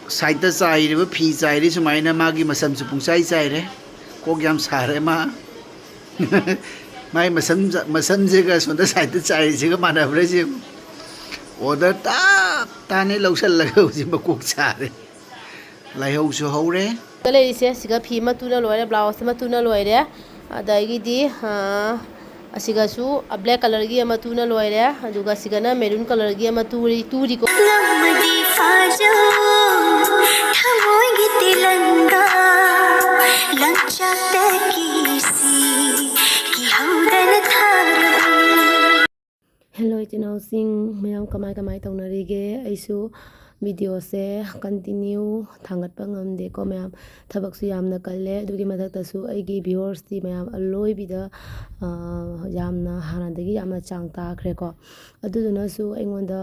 Side चाइब फी चाइरे सुमायना मागी मसम पुंचाई चाइरे Coke याम सारे मा माई मसम से सोद साइड चाइसे मानब्रे से ऑर्डर ताप ताने लौसल मकोक चारे लाइहौसु हौरे लेरिसे सिगा फी मतुना लोरे ब्लाउज मतुना लोरे अदागिदी असिगासु ब्लैक कलर की मतुना लोरे अदुगा सिगाना मेरून कलर की मतुरी तुरी को हेलो इचनाउसिंग मयाम कमाय कमाय तौनरीगे ऐसु वीडियो से कंटिन्यू थांगटपा ngamde ko मैम थबकसु यामना कल्ले दुगी मदक्तसु अइगी व्यूअर्स दी मैम अलोइबिदा यामना हानादगी यामना चांग ताखरे को अदुदुनासु अइंगोंदा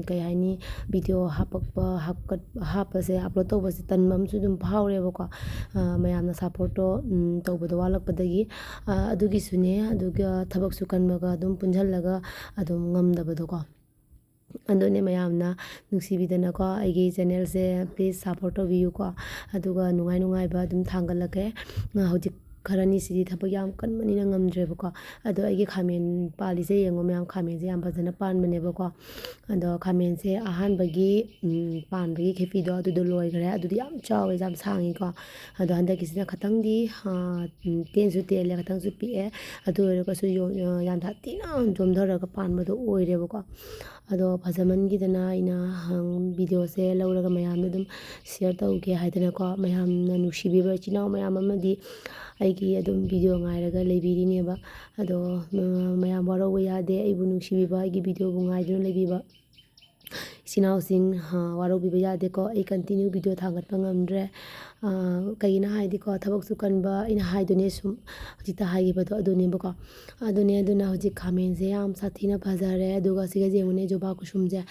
कय हाइनी वीडियो हापकपा हापसे अपलोड तौबसे तनममसु दुम फावरेबको मैमना सपोर्टो तौबदो वालकपदगी अदुगी सुने अदुगा थबकसु कनमगा दुम पुंझलगा अदुम ngamdabado ko अदुने मैमना नुसीबिदनको आइगी चैनल से प्लीज सपोर्ट तौबियु को अदुगा नुंगाई नुंगाइबा दुम थांगलके हौजिक खरनी सिदी थबक याम कनमनिना ngamdrebको अदो आइगी खामेन पालिसे येंगो मैम खामेन से याम फजना पानबनेबको अदो खामेन से अहानबगी पानबगी खेफिदो अदुदो लोइग्रे अदुदि याम चावे याम सांगीको अदो हंदकिसिना खतंगदी तेनसु तेले खतंगसु पिए अदो ओरकसु याम थातिना जोमधरगा पानबदो ओइरेबको अदो फजमनगीदना इना वीडियो से लौरगा मैमना दुम शेयर तौगे हाइदनाको मैमना नुसीबिबा चिनाव मैम अमदी आइगी अदुम वीडियो ngairaga leibirineba ado मैम वारौबा यादे आइबु नुसीबिबा आइगी वीडियो बु ngaidुन लेबिबा सिनाउसिंग वारौबिबा यादे को आई कंटिन्यू वीडियो थांगटपा ngamdre कईना हाइदी को थबकसु कनबा इन हाइदुने सुम हजिता हाइगिबदो अदुनेबको अदुने अदुना हजि खामेन से याम साथीना फजारे अदुगा सिगा जेमुने जोबा कुसुमजे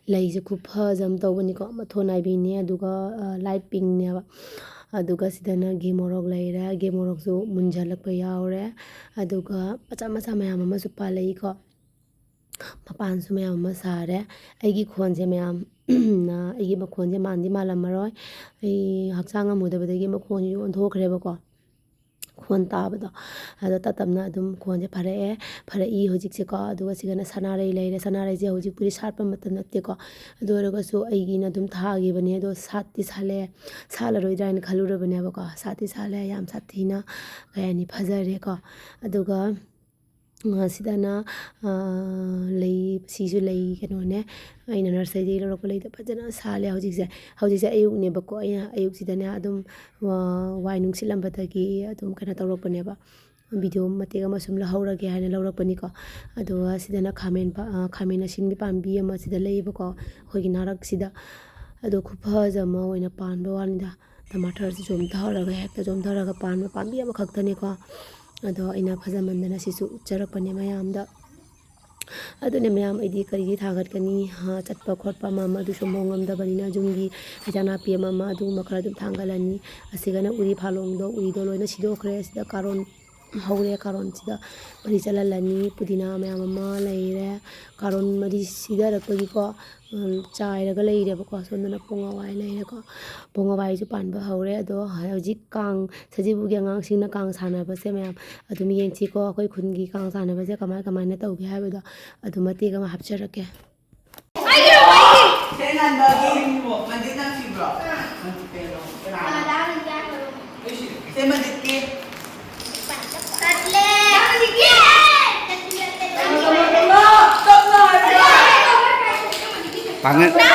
लैसे खूब फजम तौबनिको मथोनाइबिने अदुगा लाइट पिंक नेबा अदुगा सिदना गेमोरक लैरे गेमोरकसु मुंझलकपा यावरे अदुगा मचा मचा मैम अमसु पालैको मपानसु मैम अमा सारे आइगी खोनसे मैम आइगी मखोनसे मानदी मालमरoi ai hakchang amudabadagi makhon yu onthokrebako खोन ताबदो अदो ततमना अदुम खोनजे फरई होजिकसे को अदुगा सिगना सनारै लैरे सनारै जे होजिक पुरी सारपा मतन नत्ते को अदो रगसु अइगिना दुम थागी बने अदो साति साले सालरोइद्राइन खलुरबने बको साति साले याम साथिना कयानि फजरे को अदुगा सिदाना लई सिसु लई कनोने अइना नर्सरी लरको लई फजना साले हौजिकसे अयुकनेबको अइना अयुकसिदाने अदुम वाइ नुंगसिलंबतगी अदुम कना तौरकपनेबा वीडियो मतेग मसुम लहौरगे हाइना लौरकपनिको अदो सिदाना खामेन सिनबि पानबि अमा सिदा लैबको होइगी नारक सिदा अदो खुफजमा ओइना पानबा वानिदा टमाटर से जोमधरगा हेक्ता जोमधरगा पानबि अमा खक्तनेको अदो अइना फजमंदना सिसु उच्चरकपने मैमदा अदुने मैम आइदी करिगी थागतकनी चटपा खोटपा मामा दुसु मोंगमदबनिना जुंगी हजाना पि मामा दु मखरा दुम थांगलनी असिगना उरी फालोंगदो उरीदो लोइना सिदोखरे सिदा कारोन हौरे कारोन सिदा मरी चललनी पुदिना मैम अमा लैरे कारोन मरी सिदा रखपगिको चाइरगा लैरेबको सोंदना पोंगवाइ लैरेको पोंगवाइजु पानबा हौरे अदो हजिक कांग सजिबुगे अंगांगसिंगना कांग सानबसे मैम अदुम येंगसिको अखोइ खुनगी कांग सानबसे कमाय कमायना तौगे हाइबदो अदु मतेग अमा हापचरके Pangan.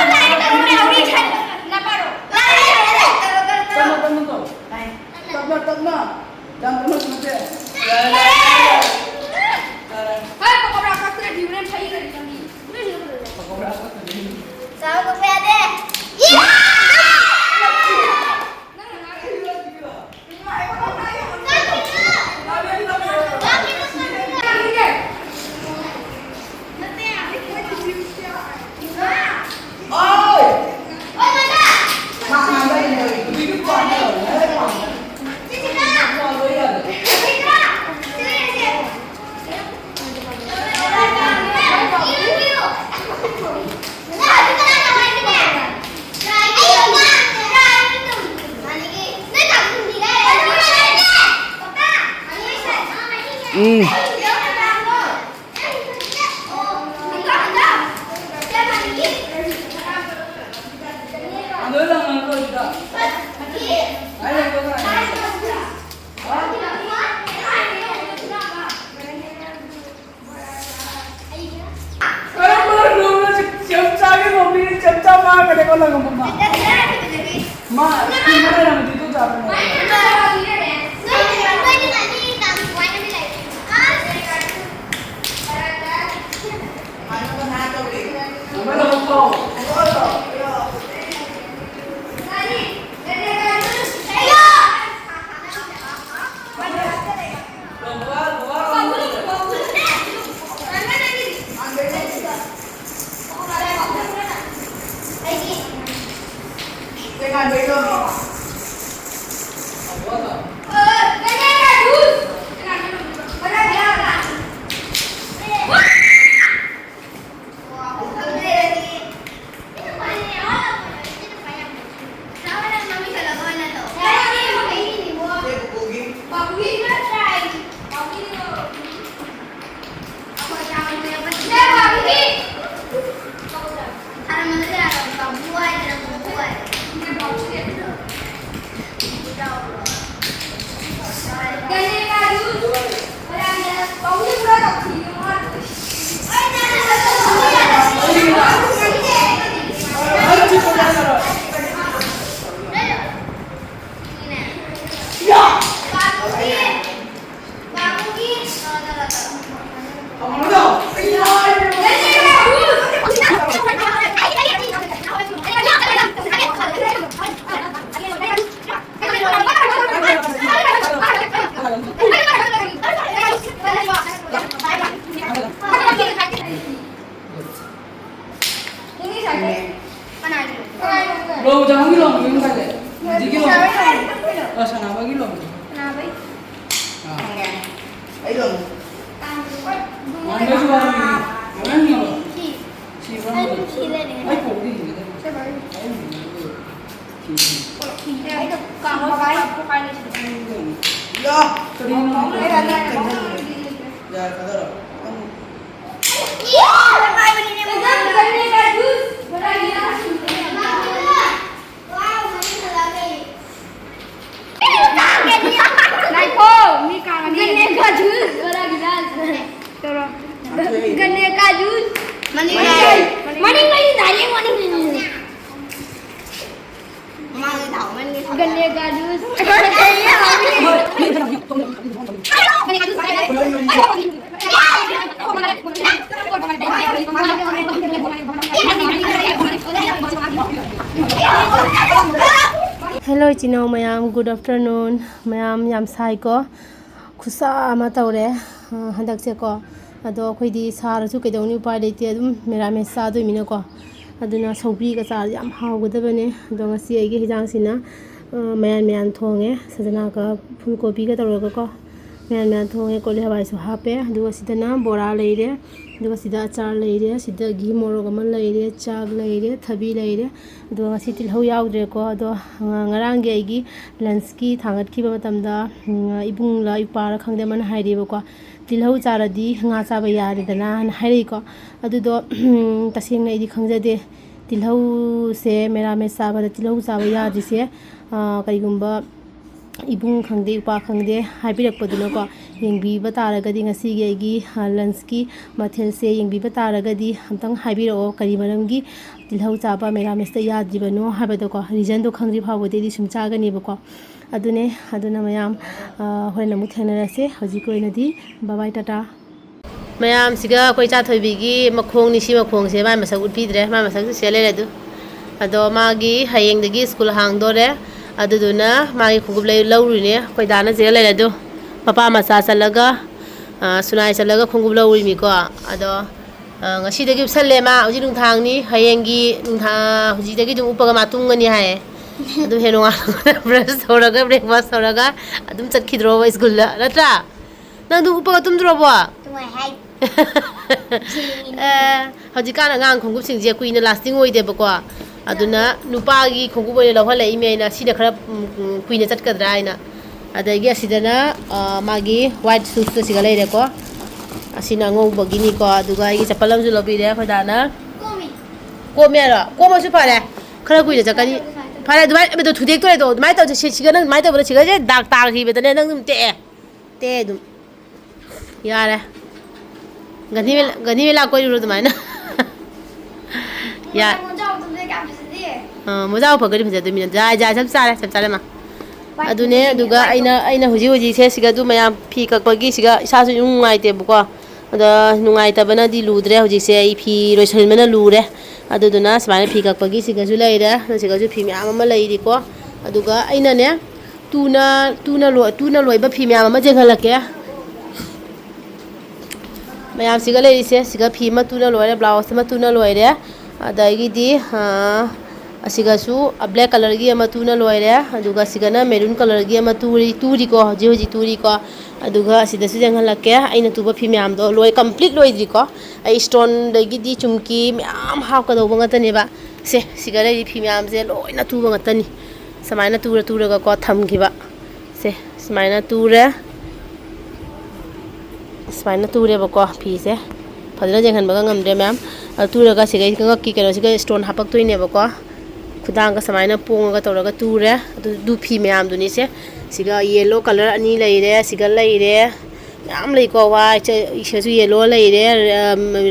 Lo jangan gitu loh, minum saja. Jadi lo, oh sana bagi lo. Ayo lo. Anda juga lagi. Mana nih lo? Si berapa? Ayo kopi gitu. Ya, terima. Ya, kata lo. गन्ने का juice money नहीं दाने money गन्ने का juice Hello Chino mayam, good afternoon. Mayam yam sai ko khusa ama tawre handak se ko ado khoi di sar su ke dawni pa le te dum mera me sa do mina ko aduna sobri ka sar yam haw go da bane do ngasi ai ge hijang sina mayan thonge sajana ka phul kopi ka tawra ko mayan thonge ko le hawai su ha pe adu sidana bora leire adu sida achar leire sida gi moro ga man leire chak leire thabi leire adu ngasi til hau yaudre ko ado ngarang ge gi lunch ki thangat ki ba matamda ibung la ipara khangde man hairi ba ko tilhau charadi nga cha ba yari dana hairi ko adu do tasing nei di khangjade tilhau se mera me sa ba tilhau cha ba yari se kaigumba ibung khangde upa khangde haibirak paduna ko yengbi bataragadi ngasi gi lunch ki mathel se yengbi bataragadi amtang haibiro kari maramgi tilhau chaba mera mesta yadri bano habado ko reason do khangri phawode di sum chaga ni bako aduna mayam hoina mu thenara se hoji ko inadi bye bye tata mayam siga koi cha thoibi gi makhong ni si makhong se mai masak utpidre mai masak se le du ado magi hayeng dagi school hang dore aduduna magi khugub lay lawrine koi dana je le du papa macha chalaga sunai chalaga khugub lawri mi ko ado ngasi dagi salle ma uji nung thang ni hayengi nung tha uji dagi dung upaga matung ngani hae adu heno brush thoraga breakfast thoraga adum chatkidro ba school la ratra nang du upaga tum dro ba hoji kana ngang khugub sing je kuina lasting oi de ba ko aduna nupa gi khugub oi lawhal ei me na sida khara kuina chatkadra ina ꯑꯗꯒꯤ ꯑꯁꯤꯗꯅ ꯃꯥꯒꯤ white ꯁꯨꯁꯇꯣ ꯁꯤꯒ ꯂꯩꯔꯦꯀꯣ ꯑꯁꯤꯅ ꯑꯉꯧꯕꯒꯤꯅꯤꯀꯣ ꯑꯗꯨꯒ ꯑꯩꯒꯤ ꯆꯄꯜ ꯑꯃꯁꯨ ꯂꯧꯕꯤꯔꯦ ꯑꯩꯈꯣꯏ ꯗꯥꯅ Komi. ꯀꯣꯝꯃꯦ ꯍꯥꯏꯔꯣ ꯀꯣꯝꯃꯁꯨ ꯐꯔꯦ ꯈꯔ ꯀꯨꯏꯅ ꯆꯠꯀꯅꯤ ꯐꯔꯦ ꯑꯗꯨꯃꯥꯏꯅ ꯊꯨꯗꯦꯛꯇꯣꯏꯗꯣ ꯑꯗꯨꯃꯥꯏꯅ ꯇꯧꯁꯦ ꯁꯤꯒ ꯅꯪ ꯑꯗꯨꯃꯥꯏꯅ ꯇꯧꯕꯗ ꯁꯤꯒꯁꯦ ꯗꯥꯛ ꯇꯥꯈꯤꯕꯗꯅꯦ ꯅꯪ ꯑꯗꯨꯝ ꯇꯦꯛꯑꯦ ꯑꯗꯨꯝ ꯌꯥꯔꯦ ꯒꯅꯤ ꯃꯦꯂꯥ ꯀꯣꯏꯔꯨꯔꯣ ꯑꯗꯨꯃꯥꯏꯅ ꯌꯥ Monja utumde kapsidi. ꯃꯣꯖꯥ ꯐꯒꯗꯤ ꯐꯖꯗꯣꯏꯃꯤꯅ ꯖꯥꯏ ꯆꯞ ꯆꯥꯔꯦ ꯃꯥ ꯑꯗꯨꯅꯦ ꯑꯗꯨꯒ ꯑꯩꯅ ꯍꯧꯖꯤꯛ ꯁꯦꯠꯁꯤꯒ ꯑꯗꯨ ꯃꯌꯥꯝ ꯐꯤ ꯀꯛꯄꯒꯤ ꯁꯤꯒ ꯏꯁꯥꯁꯨ ꯅꯨꯡꯉꯥꯏꯇꯦꯕꯀꯣ ꯑꯗ ꯅꯨꯡꯉꯥꯏꯇꯕꯅꯗꯤ ꯂꯨꯗ꯭ꯔꯦ ꯍꯧꯖꯤꯛꯁꯦ ꯑꯩ ꯐꯤ ꯂꯣꯏꯁꯤꯟꯕꯅ ꯂꯨꯔꯦ ꯑꯗꯨꯗꯨꯅ ꯁꯨꯃꯥꯏꯅ ꯐꯤ ꯀꯛꯄꯒꯤ ꯁꯤꯒꯁꯨ ꯂꯩꯔꯦ ꯁꯤꯒꯁꯨ ꯐꯤ ꯃꯌꯥꯝ ꯑꯃ ꯂꯩꯔꯤꯀꯣ ꯑꯗꯨꯒ ꯑꯩꯅꯅꯦ ꯇꯨꯅ ꯂꯣꯏꯕ ꯐꯤ ꯃꯌꯥꯝ ꯑꯃ ꯌꯦꯡꯍꯜꯂꯛꯀꯦ ꯃꯌꯥꯝꯁꯤꯒ ꯂꯩꯔꯤꯁꯦ ꯁꯤꯒ ꯐꯤ ꯑꯃ ꯇꯨꯅ ꯂꯣꯏꯔꯦ ꯕ꯭ꯂꯥꯎꯁ ꯑꯃ ꯇꯨꯅ ꯂꯣꯏꯔꯦ ꯑꯗꯒꯤꯗꯤ ꯑꯁꯤꯒꯁꯨ ꯕ꯭ꯂꯦꯛ ꯀꯂꯔꯒꯤ ꯑꯃ ꯇꯨꯅ ꯂꯣꯏꯔꯦ ꯑꯗꯨꯒ ꯁꯤꯒꯅ ꯃꯦꯔꯨꯟ ꯀꯂꯔꯒꯤ ꯑꯃ ꯇꯨꯔꯤꯀꯣ ꯍꯧꯖꯤꯛ ꯇꯨꯔꯤꯀꯣ ꯑꯗꯨꯒ ꯑꯁꯤꯗꯁꯨ ꯌꯦꯡꯍꯜꯂꯛꯀꯦ ꯑꯩꯅ ꯇꯨꯕ ꯐꯤ ꯃꯌꯥꯝꯗꯣ ꯀꯝꯄ꯭ꯂꯤꯠ ꯂꯣꯏꯗ꯭ꯔꯤꯀꯣ ꯑꯩ ꯁ꯭ꯇꯣꯟꯗꯒꯤꯗꯤ ꯆꯨꯝꯀꯤ ꯃꯌꯥꯝ ꯍꯥꯞꯀꯗꯧꯕ ꯉꯥꯛꯇꯅꯦꯕ ꯁꯤꯒ ꯂꯩꯔꯤ ꯐꯤ ꯃꯌꯥꯝꯁꯦ ꯂꯣꯏꯅ ꯇꯨꯕ ꯉꯥꯛꯇꯅꯤ ꯁꯨꯃꯥꯏꯅ ꯇꯨꯔꯒꯀꯣ ꯊꯝꯈꯤꯕ ꯁꯨꯃꯥꯏꯅ ꯇꯨꯔꯦ ꯁꯨꯃꯥꯏꯅ ꯇꯨꯔꯦꯕꯀꯣ ꯐꯤꯁꯦ ꯐꯖꯅ ꯌꯦꯡꯍꯟꯕꯒ ꯉꯝꯗ꯭ꯔꯦ ꯃꯌꯥꯝ ꯇꯨꯔꯒ ꯁꯤꯒ ꯉꯛꯀꯤ ꯀꯩꯅꯣꯁꯤꯒ ꯁ꯭ꯇꯣꯟ ꯍꯥꯞꯄꯛꯇꯣꯏꯅꯦꯕꯀꯣ ꯈꯨꯗꯥꯡꯒ ꯁꯨꯃꯥꯏꯅ ꯄꯣꯡꯉꯒ ꯇꯧꯔꯒ ꯇꯨꯔꯦ ꯑꯗꯨ ꯐꯤ ꯃꯌꯥꯝꯗꯨꯅꯤꯁꯦ ꯁꯤꯒ ꯌꯦꯜꯂꯣ ꯀꯂꯔ ꯑꯅꯤ ꯂꯩꯔꯦ ꯁꯤꯒ ꯂꯩꯔꯦ ꯃꯌꯥꯝ ꯂꯩꯀꯣ ꯋꯥꯏꯠ ꯁꯤꯒꯁꯨ ꯌꯦꯜꯂꯣ ꯂꯩꯔꯦ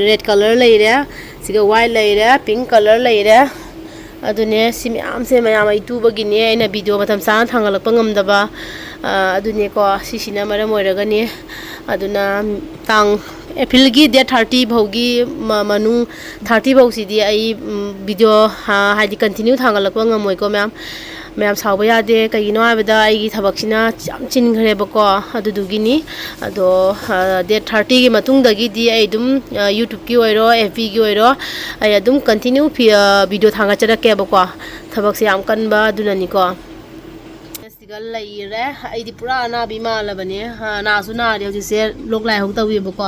ꯔꯦꯗ ꯀꯂꯔ ꯂꯩꯔꯦ ꯁꯤꯒ ꯋꯥꯏꯠ ꯂꯩꯔꯦ ꯄꯤꯡ ꯀꯂꯔ ꯂꯩꯔꯦ ꯑꯗꯨꯅꯦ ꯁꯤ ꯃꯌꯥꯝꯁꯦ ꯃꯌꯥꯝ ꯑꯩ ꯇꯨꯕꯒꯤꯅꯦ ꯑꯩꯅ ꯚꯤꯗꯤꯑꯣ ꯃꯇꯝ ꯆꯥꯅ ꯊꯥꯡꯒꯠꯂꯛꯄ ꯉꯝꯗꯕ ꯑꯗꯨꯅꯦꯀꯣ ꯁꯤꯁꯤꯅ ꯃꯔꯝ ꯑꯣꯏꯔꯒꯅꯤ ꯑꯗꯨꯅ ꯇꯥꯡ ꯑꯦꯄ꯭ꯔꯤꯜꯒꯤ ꯗꯦꯠ 30 ꯐꯥꯎꯒꯤ ꯃꯅꯨꯡ 30 ꯐꯥꯎꯁꯤꯗꯤ ꯑꯩ ꯚꯤꯗꯤꯑꯣ ꯍꯥꯏꯗꯤ ꯀꯟꯇꯤꯅ꯭ꯌꯨ ꯊꯥꯡꯒꯠꯂꯛꯄ ꯉꯝꯃꯣꯏꯀꯣ ꯃꯌꯥꯝ ꯁꯥꯎꯕ ꯌꯥꯗꯦ ꯀꯩꯒꯤꯅೋ ꯍꯥꯏꯕꯗ ꯑꯩꯒꯤ ꯊꯕꯛꯁꯤꯅ ꯌꯥꯝ ꯆꯤꯟꯈ꯭ꯔꯦꯕꯀꯣ ꯑꯗꯨꯗꯨꯒꯤꯅꯤ ꯑꯗꯣ ꯗꯦꯠ 30ꯒꯤ ꯃꯇꯨꯡꯗꯒꯤꯗꯤ ꯑꯩ ꯑꯗꯨꯝ ꯌꯨꯇ꯭ꯌꯨꯕꯀꯤ ꯑꯣꯏꯔꯣ FBꯒꯤ ꯑꯣꯏꯔꯣ ꯑꯩ ꯑꯗꯨꯝ ꯀꯟꯇꯤꯅ꯭ꯌꯨ ꯚꯤꯗꯤꯑꯣ ꯊꯥꯡꯒꯠꯆꯔꯛꯀꯦꯕꯀꯣ ꯊꯕꯛꯁꯦ ꯌꯥꯝ ꯀꯟꯕ ꯑꯗꯨꯅꯅꯤꯀோ ꯁꯤꯒ ꯂꯩꯔꯦ ꯑꯩꯗꯤ ꯄꯨꯔꯥ ꯑꯅꯥꯕꯤ ꯃꯥꯜꯂꯕꯅꯦ ꯅꯥꯁꯨ ꯅꯥꯔꯦ ꯍꯧꯖꯤꯛꯁꯦ ꯂꯣꯛ ꯂꯥꯏꯍꯧ ꯇꯧꯋꯦꯕꯀꯣ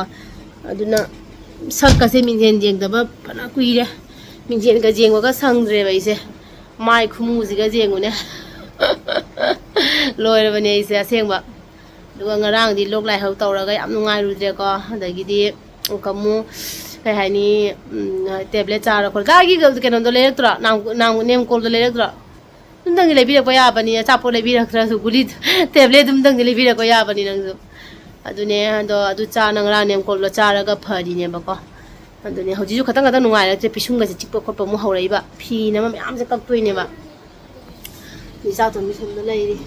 ꯑꯗꯨꯅ ꯁꯛꯀꯁꯦ ꯃꯤꯡꯁꯦꯟ ꯌꯦꯡꯗꯕ ꯐꯅ ꯀꯨꯏꯔꯦ ꯃꯤꯡꯁꯦꯟꯒ ꯌꯦꯡꯕꯒ ꯁꯪꯗ꯭ꯔꯦꯕ ꯑꯩꯁꯦ ꯃꯥꯏ ꯈꯨꯃꯨꯁꯤꯒ ꯌꯦꯡꯉꯨꯅꯦ ꯂꯣꯏꯔꯕꯅꯦ ꯑꯩꯁꯦ ꯑꯁꯦꯡꯕ ꯑꯗꯨꯒ ꯉꯔꯥꯡꯗꯤ ꯂꯣꯛ ꯂꯥꯏꯍꯧ ꯇꯧꯔꯒ ꯌꯥꯝ ꯅꯨꯡꯉꯥꯏꯔꯨꯗ꯭ꯔꯦꯀꯣ ꯑꯗꯒꯤꯗꯤ ꯑꯃꯨꯛ ꯀꯩ ꯍꯥꯏꯅꯤ ꯇꯦꯕ꯭ꯂꯦꯠ ꯆꯥꯔ ꯈꯣꯠꯂꯒ ꯀꯩꯅꯣꯗꯣ ꯂꯩꯔꯛꯇ꯭ꯔꯣ ꯅꯦꯝꯀꯣꯜꯗꯣ ꯂꯩꯔꯛꯇ꯭ꯔꯣ ꯑꯗꯨꯝꯇꯪꯗꯤ ꯂꯩꯕꯤꯔꯛꯄ ꯌꯥꯕꯅꯤ ꯑꯆꯥꯄꯣꯠ ꯂꯩꯕꯤꯔꯛꯇ꯭ꯔꯁꯨ ꯒꯨꯂꯤ ꯇꯦꯕ꯭ꯂꯦꯠ ꯑꯗꯨꯝꯇꯪꯗꯤ ꯂꯩꯕꯤꯔꯛꯄ ꯌꯥꯕꯅꯤ ꯅꯪꯁꯨ ꯑꯗꯨꯅꯦ ꯑꯗꯣ ꯑꯗꯨ ꯉꯔꯥꯡ ꯅꯦꯝꯀꯣꯜꯗꯣ ꯆꯥꯔꯒ ꯐꯔꯤꯅꯦꯕꯀꯣ ꯑꯗꯨꯅꯦ ꯍꯧꯖꯤꯛꯁꯨ ꯈꯇꯪ ꯅꯨꯡꯉꯥꯏꯔꯛꯇ꯭ꯔꯦ ꯄꯤꯁꯨꯝꯒꯁꯦ ꯆꯤꯛꯄ ꯈꯣꯠꯄ ꯑꯃꯨꯛ ꯍꯧꯔꯛꯏꯕ ꯐꯤꯅ ꯃꯌꯥꯝꯁꯦ ꯀꯛꯇꯣꯏꯅꯦꯕ ꯆꯥꯛ ꯊꯣꯡꯕꯤ ꯁꯣꯝꯗ ꯂꯩꯔꯤ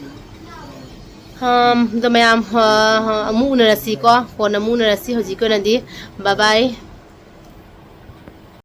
ꯑꯗꯣ ꯃꯌꯥꯝ ꯑꯃꯨꯛ ꯎꯅꯔꯁꯤꯀꯣ ꯀꯣꯟꯅ ꯑꯃꯨꯛ ꯎꯅꯔꯁꯤ ꯍꯧꯖꯤꯛꯀꯤ ꯑꯣꯏꯅꯗꯤ ꯕꯥꯏ ꯕꯥꯏ